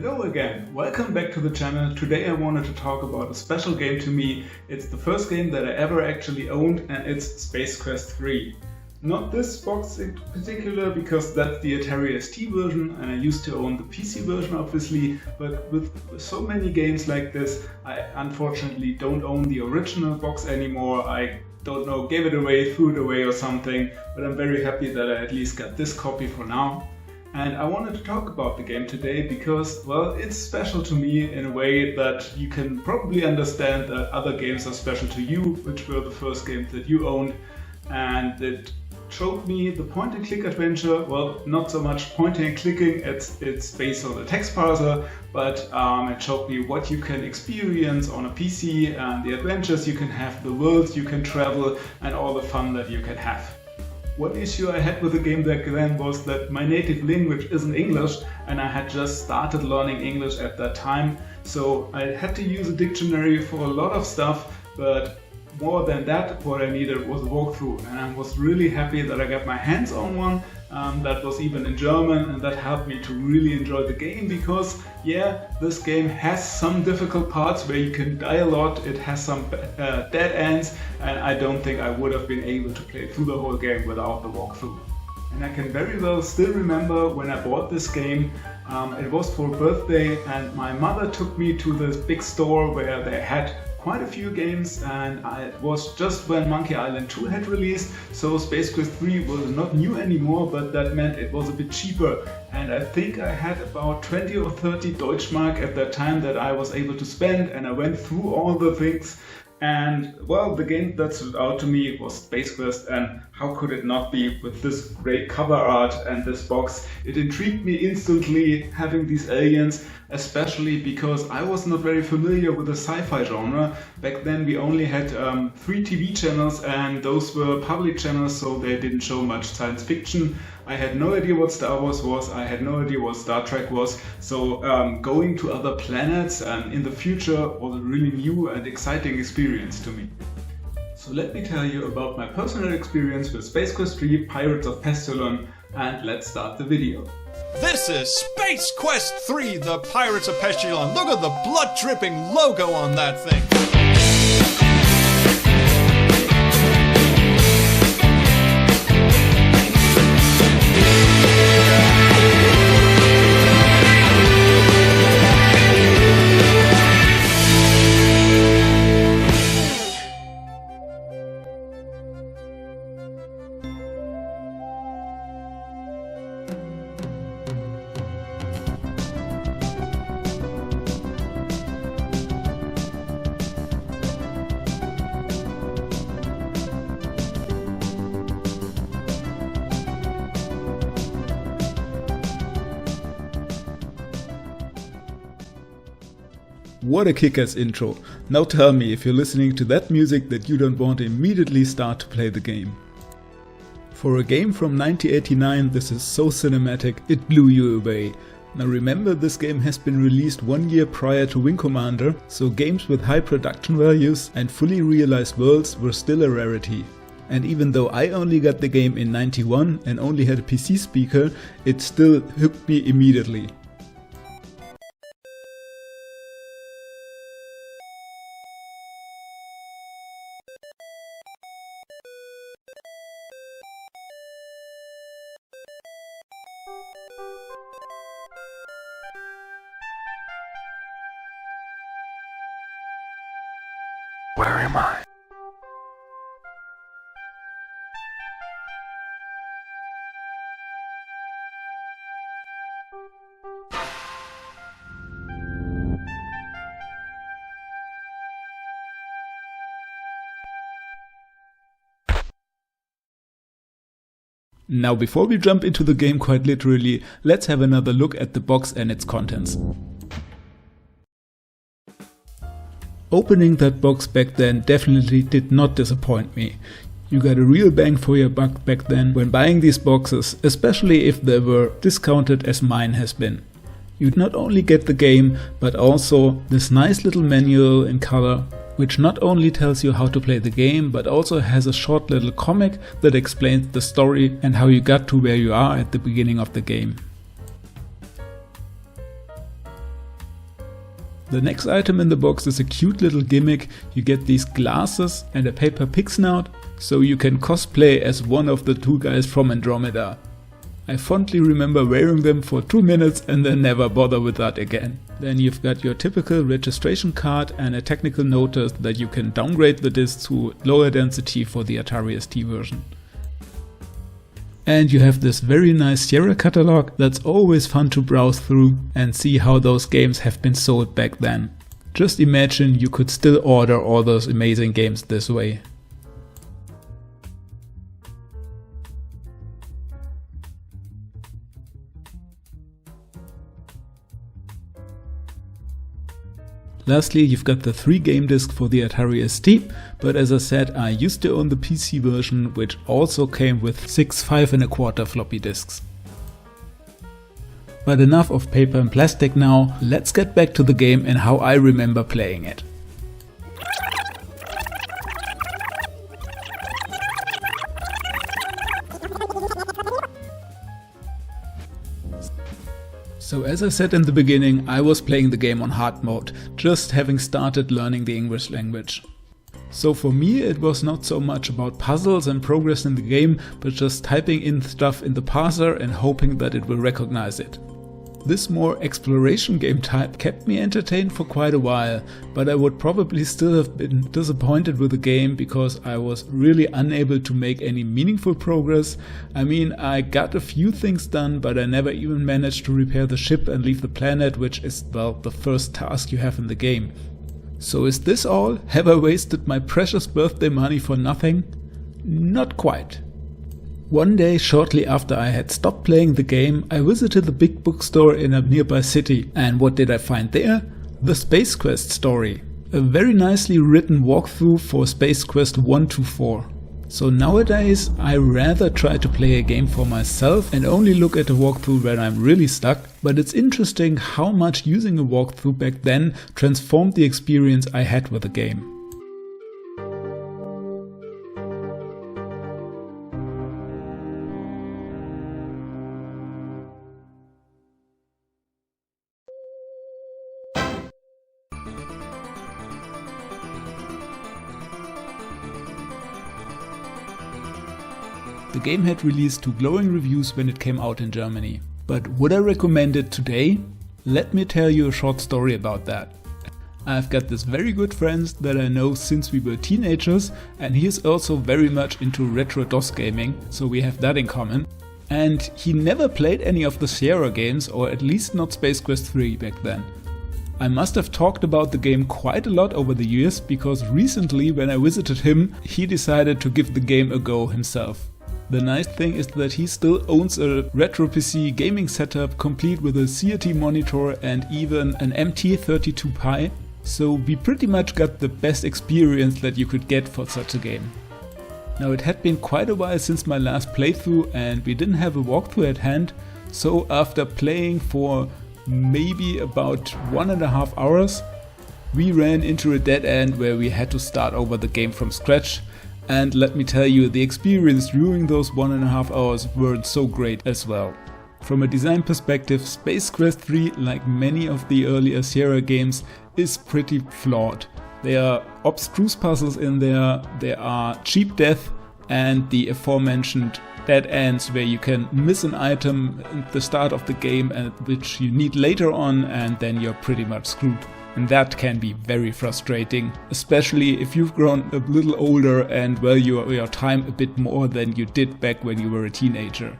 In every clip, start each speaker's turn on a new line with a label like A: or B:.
A: Hello again, welcome back to the channel. Today I wanted to talk about a special game to me. It's the first game that I ever actually owned, and it's Space Quest 3. Not this box in particular, because that's the Atari ST version and I used to own the PC version obviously, but with so many games like this I unfortunately don't own the original box anymore. I don't know, gave it away, threw it away or something, but I'm very happy that I at least got this copy for now. And I wanted to talk about the game today because, well, it's special to me in a way that you can probably understand that other games are special to you, which were the first games that you owned. And it showed me the point-and-click adventure. Well, not so much pointing and clicking, it's based on the text parser, but it showed me what you can experience on a PC and the adventures you can have, the worlds you can travel, and all the fun that you can have. One issue I had with the game back then was that my native language isn't English and I had just started learning English at that time, so I had to use a dictionary for a lot of stuff, but more than that, what I needed was a walkthrough, and I was really happy that I got my hands on one that was even in German, and that helped me to really enjoy the game because, yeah, this game has some difficult parts where you can die a lot, it has some dead ends, and I don't think I would have been able to play through the whole game without the walkthrough. And I can very well still remember when I bought this game, it was for a birthday and my mother took me to this big store where they had quite a few games, and it was just when Monkey Island 2 had released, so Space Quest 3 was not new anymore, but that meant it was a bit cheaper. And I think I had about 20 or 30 Deutschmark at that time that I was able to spend, and I went through all the things. And well, the game that stood out to me was Space Quest, and how could it not be with this great cover art and this box? It intrigued me instantly, having these aliens, especially because I was not very familiar with the sci-fi genre. Back then we only had 3 TV channels, and those were public channels, so they didn't show much science fiction. I had no idea what Star Wars was, I had no idea what Star Trek was, so going to other planets and in the future was a really new and exciting experience to me. So let me tell you about my personal experience with Space Quest 3 Pirates of Pestulon, and let's start the video.
B: This is Space Quest 3, the Pirates of Pestulon. Look at the blood-dripping logo on that thing.
C: What a kick-ass intro. Now tell me if you're listening to that music that you don't want to immediately start to play the game. For a game from 1989, this is so cinematic, it blew you away. Now remember, this game has been released 1 year prior to Wing Commander, so games with high production values and fully realized worlds were still a rarity. And even though I only got the game in '91 and only had a PC speaker, it still hooked me immediately.
D: Where am I?
C: Now before we jump into the game quite literally, let's have another look at the box and its contents. Opening that box back then definitely did not disappoint me. You got a real bang for your buck back then when buying these boxes, especially if they were discounted as mine has been. You'd not only get the game, but also this nice little manual in color, which not only tells you how to play the game, but also has a short little comic that explains the story and how you got to where you are at the beginning of the game. The next item in the box is a cute little gimmick. You get these glasses and a paper pig snout, so you can cosplay as one of the two guys from Andromeda. I fondly remember wearing them for 2 minutes and then never bother with that again. Then you've got your typical registration card and a technical notice that you can downgrade the disc to lower density for the Atari ST version. And you have this very nice Sierra catalog that's always fun to browse through and see how those games have been sold back then. Just imagine you could still order all those amazing games this way. Lastly, you've got the 3 game disc for the Atari ST, but as I said, I used to own the PC version, which also came with 6 5¼ floppy disks. But enough of paper and plastic now, let's get back to the game and how I remember playing it. So as I said in the beginning, I was playing the game on hard mode, just having started learning the English language. So for me it was not so much about puzzles and progress in the game, but just typing in stuff in the parser and hoping that it will recognize it. This more exploration game type kept me entertained for quite a while, but I would probably still have been disappointed with the game because I was really unable to make any meaningful progress. I mean, I got a few things done, but I never even managed to repair the ship and leave the planet, which is, well, the first task you have in the game. So is this all? Have I wasted my precious birthday money for nothing? Not quite. One day, shortly after I had stopped playing the game, I visited the big bookstore in a nearby city, and what did I find there? The Space Quest story. A very nicely written walkthrough for Space Quest 1 to 4. So nowadays I rather try to play a game for myself and only look at a walkthrough when I'm really stuck, but it's interesting how much using a walkthrough back then transformed the experience I had with the game. The game had released to glowing reviews when it came out in Germany. But would I recommend it today? Let me tell you a short story about that. I've got this very good friend that I know since we were teenagers, and he is also very much into retro DOS gaming, so we have that in common. And he never played any of the Sierra games, or at least not Space Quest 3 back then. I must have talked about the game quite a lot over the years, because recently when I visited him, he decided to give the game a go himself. The nice thing is that he still owns a retro PC gaming setup complete with a CRT monitor and even an MT32 Pi, so we pretty much got the best experience that you could get for such a game. Now it had been quite a while since my last playthrough and we didn't have a walkthrough at hand, so after playing for maybe about 1.5 hours, we ran into a dead end where we had to start over the game from scratch. And let me tell you, the experience during those 1.5 hours weren't so great as well. From a design perspective, Space Quest 3, like many of the earlier Sierra games, is pretty flawed. There are abstruse puzzles in there are cheap death, and the aforementioned dead ends where you can miss an item at the start of the game and which you need later on, and then you're pretty much screwed. And that can be very frustrating, especially if you've grown a little older and value your time a bit more than you did back when you were a teenager.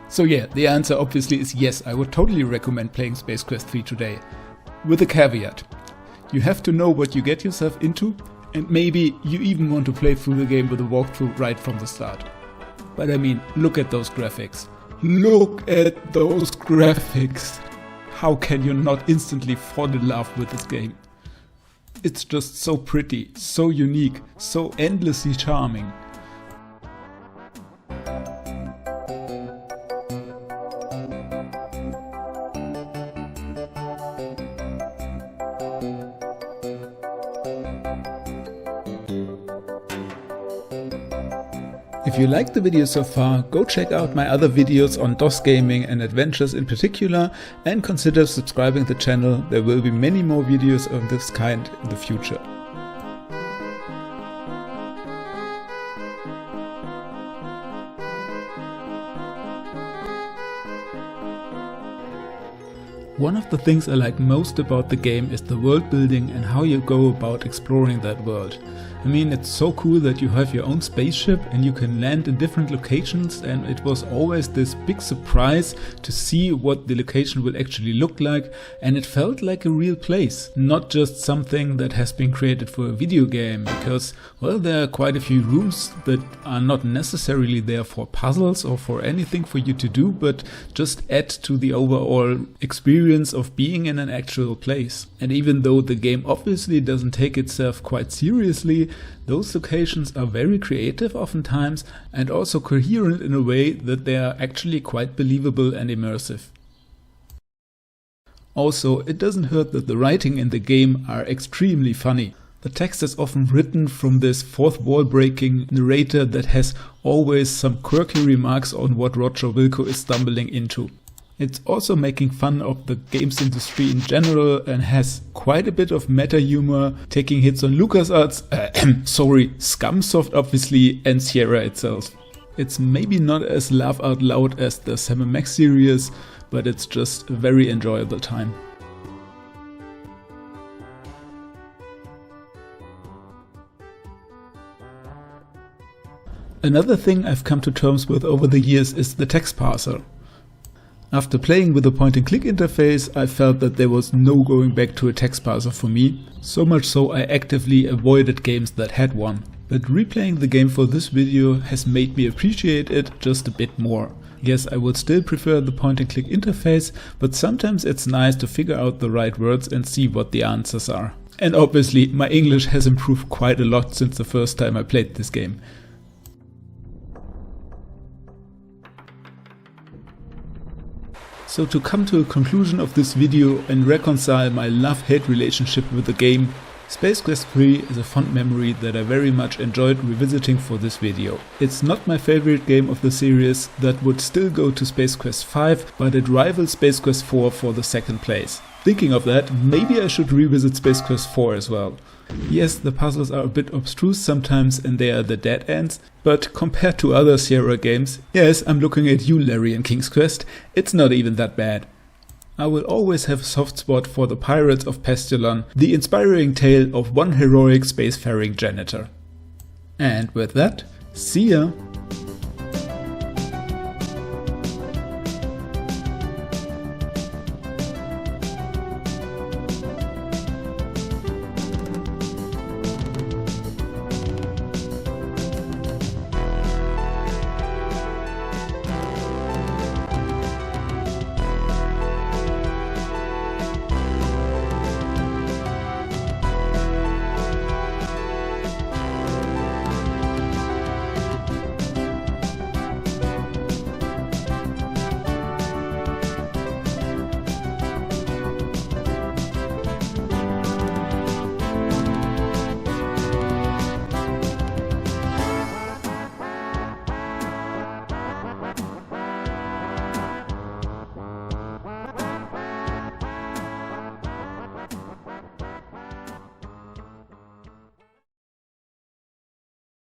C: So yeah, the answer obviously is yes, I would totally recommend playing Space Quest 3 today. With a caveat. You have to know what you get yourself into, and maybe you even want to play through the game with a walkthrough right from the start. But I mean, look at those graphics. Look at those graphics! How can you not instantly fall in love with this game? It's just so pretty, so unique, so endlessly charming. If you liked the video so far, go check out my other videos on DOS gaming and adventures in particular, and consider subscribing the channel. There will be many more videos of this kind in the future. One of the things I like most about the game is the world building and how you go about exploring that world. I mean, it's so cool that you have your own spaceship and you can land in different locations, and it was always this big surprise to see what the location will actually look like, and it felt like a real place, not just something that has been created for a video game, because, well, there are quite a few rooms that are not necessarily there for puzzles or for anything for you to do, but just add to the overall experience of being in an actual place. And even though the game obviously doesn't take itself quite seriously, those locations are very creative oftentimes and also coherent in a way that they are actually quite believable and immersive. Also, it doesn't hurt that the writing in the game are extremely funny. The text is often written from this fourth wall breaking narrator that has always some quirky remarks on what Roger Wilco is stumbling into. It's also making fun of the games industry in general and has quite a bit of meta humor, taking hits on LucasArts, Scumsoft obviously, and Sierra itself. It's maybe not as laugh out loud as the Sam & Max series, but it's just a very enjoyable time. Another thing I've come to terms with over the years is the text parser. After playing with the point-and-click interface, I felt that there was no going back to a text parser for me, so much so I actively avoided games that had one. But replaying the game for this video has made me appreciate it just a bit more. Yes, I would still prefer the point-and-click interface, but sometimes it's nice to figure out the right words and see what the answers are. And obviously, my English has improved quite a lot since the first time I played this game. So to come to a conclusion of this video and reconcile my love-hate relationship with the game, Space Quest 3 is a fond memory that I very much enjoyed revisiting for this video. It's not my favorite game of the series, that would still go to Space Quest 5, but it rivals Space Quest 4 for the second place. Thinking of that, maybe I should revisit Space Quest 4 as well. Yes, the puzzles are a bit abstruse sometimes and they are the dead ends, but compared to other Sierra games, yes, I'm looking at you Larry in King's Quest, it's not even that bad. I will always have a soft spot for the Pirates of Pestulon, the inspiring tale of one heroic spacefaring janitor. And with that, see ya!